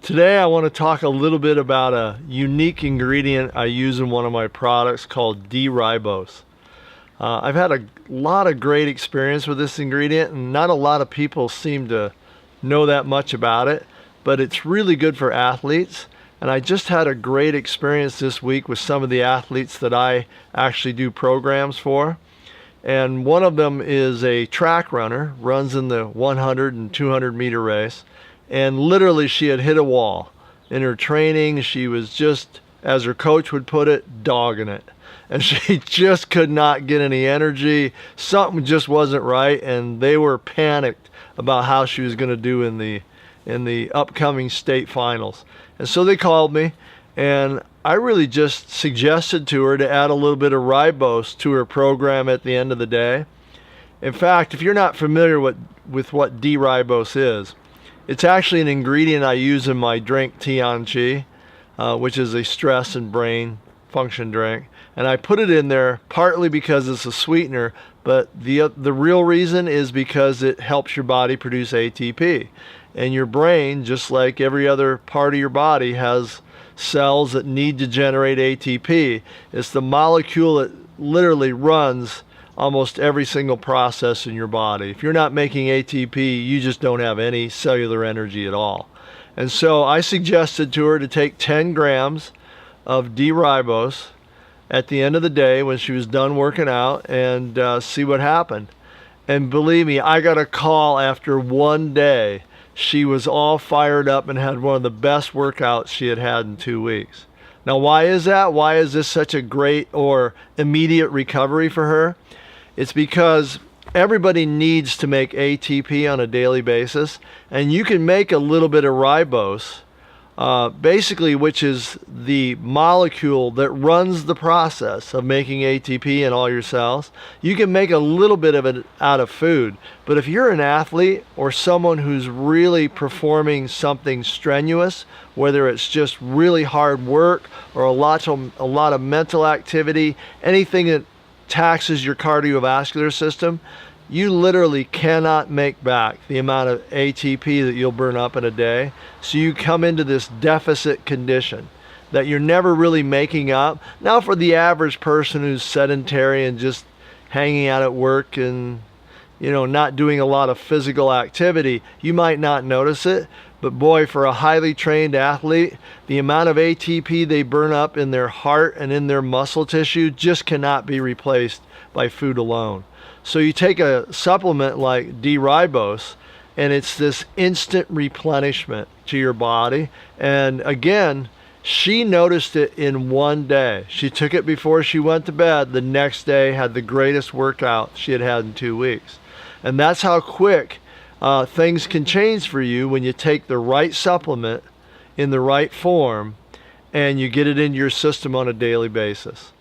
Today I want to talk a little bit about a unique ingredient I use in one of my products called D-Ribose. I've had a lot of great experience with this ingredient, and not a lot of people seem to know that much about it, but it's really good for athletes. And I just had a great experience this week with some of the athletes that I actually do programs for. And one of them is a track runner, runs in the 100 and 200 meter race. And literally she had hit a wall. In her training, she was just, as her coach would put it, dogging it. And she just could not get any energy. Something just wasn't right, and they were panicked about how she was going to do in the upcoming state finals. And so they called me, and I really just suggested to her to add a little bit of ribose to her program at the end of the day. In fact, if you're not familiar with what D-Ribose is, it's actually an ingredient I use in my drink TianChi, which is a stress and brain function drink. And I put it in there partly because it's a sweetener, but the real reason is because it helps your body produce ATP. And your brain, just like every other part of your body, has cells that need to generate ATP. It's the molecule that literally runs almost every single process in your body. If you're not making ATP, you just don't have any cellular energy at all. And so I suggested to her to take 10 grams of D-Ribose at the end of the day when she was done working out and see what happened. And believe me, I got a call after one day. She was all fired up and had one of the best workouts she had had in 2 weeks. Now, why is that? Why is this such a great or immediate recovery for her? It's because everybody needs to make ATP on a daily basis, and you can make a little bit of ribose, basically, which is the molecule that runs the process of making ATP in all your cells. You can make a little bit of it out of food, but if you're an athlete or someone who's really performing something strenuous, whether it's just really hard work or a lot of mental activity, anything that taxes your cardiovascular system, you literally cannot make back the amount of ATP that you'll burn up in a day. So you come into this deficit condition that you're never really making up. Now, for the average person who's sedentary and just hanging out at work and not doing a lot of physical activity, you might not notice it. But boy, for a highly trained athlete, the amount of ATP they burn up in their heart and in their muscle tissue just cannot be replaced by food alone. So you take a supplement like D-Ribose, and it's this instant replenishment to your body. And again, she noticed it in one day. She took it before she went to bed. The next day had the greatest workout she had had in 2 weeks. And that's how quick things can change for you when you take the right supplement in the right form and you get it into your system on a daily basis.